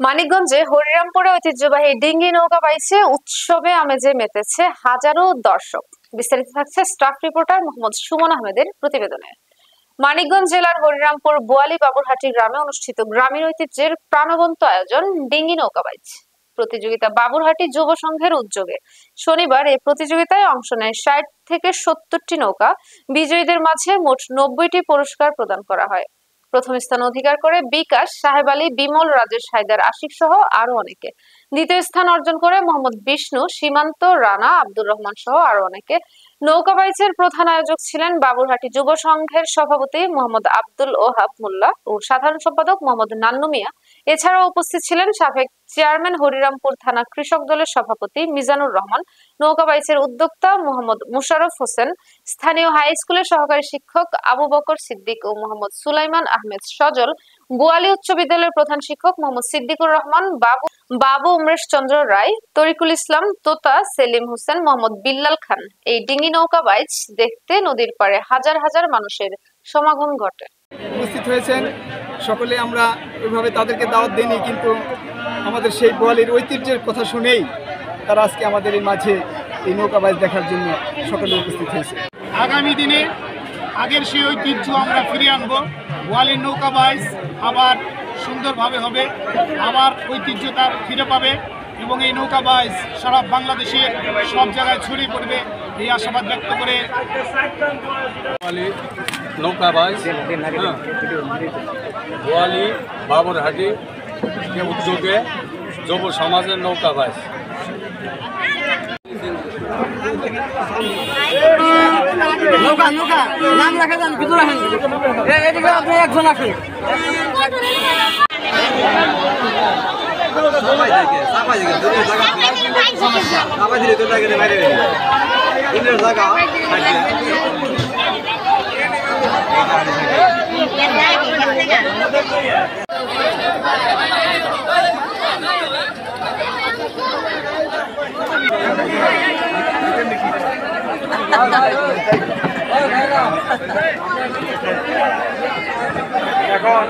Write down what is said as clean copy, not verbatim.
মানিকগঞ্জে হরিরামপুরে ঐতিহ্যবাহী ডিঙ্গি নৌকা বাইচে উৎসবে আমেজে মেতেছে হাজারো দর্শক। বিস্তারিত থাকছে স্টাফ রিপোর্টার মোহাম্মদ সুমন আহমেদের প্রতিবেদনে। মানিকগঞ্জ জেলার হরিরামপুর বোয়ালি বাবুরহাটি গ্রামে অনুষ্ঠিত গ্রামীণ ঐতিহ্যের প্রাণবন্ত আয়োজন ডিঙ্গি নৌকা বাইচ প্রতিযোগিতা বাবুরহাটি যুব সংঘের উদ্যোগে শনিবার এই প্রতিযোগিতায় অংশ নেয় ৬০ থেকে ৭০টি নৌকা। বিজয়ীদের মাঝে মোট ৯০টি পুরস্কার প্রদান করা হয়। প্রথম স্থান অধিকার করে বিকাশ, সাহেব আলী, বিমল, রাজেশ, হায়দার, আশিক সহ আরো অনেকে। দ্বিতীয় স্থান অর্জন করে মোহাম্মদ বিষ্ণু, সীমান্ত, রানা, আব্দুর রহমান সহ আরো অনেকে। নৌকা বাইচের প্রধান আয়োজক ছিলেন বাবুরহাটি যুব সংঘের সভাপতি মোহাম্মদ আব্দুল ওহাব মোল্লা ও সাধারণ সম্পাদক মোহাম্মদ নান্নু মিয়া। এছাড়াও উপস্থিত ছিলেন সাবেক চেয়ারম্যান, হরিরামপুর থানা কৃষক দলের সভাপতি মিজানুর রহমান, নৌকা বাইচের উদ্যোক্তা মোহাম্মদ মুশারফ হোসেন, স্থানীয় হাই স্কুলের সহকারী শিক্ষক আবু বকর সিদ্দিক ও মোহাম্মদ সুলাইমান আহমেদ সজল, বোয়ালি উচ্চ বিদ্যালয়ের প্রধান শিক্ষক মোহাম্মদ সিদ্দিকুর রহমান, বাবু উমেশ চন্দ্র রায়, তরিকুল ইসলাম তোতা, সেলিম হোসেন, মোহাম্মদ বিল্লাল খান। এই ডিঙ্গি নৌকা বাইচ দেখতে নদীর পাড়ে হাজার হাজার মানুষের সমাগম ঘটে। উপস্থিত হয়েছেন সকলে। আমরা ওইভাবে তাদেরকে দাওয়াত দিইনি, কিন্তু আমাদের সেই বোয়ালির ঐতিহ্যের কথা শুনেই তারা আজকে আমাদের এই মাঝে এই নৌকা বাইচ দেখার জন্য সকলে উপস্থিত হয়েছে। আগামী দিনে আগের সেই ঐতিহ্য আমরা ফিরিয়ে আনবো। বোয়ালির নৌকা বাইচ আবার সুন্দরভাবে হবে, আবার ঐতিহ্য তার ফিরে পাবে এবং এই নৌকা বাইচ সারা বাংলাদেশে সব জায়গায় ছড়িয়ে পড়বে এই আশাবাদ ব্যক্ত করে বোয়ালি নৌকা বাইচ বোয়ালি বাবুরহাটি উদ্যোগে যুব সমাজের নৌকা বাইচ। এখন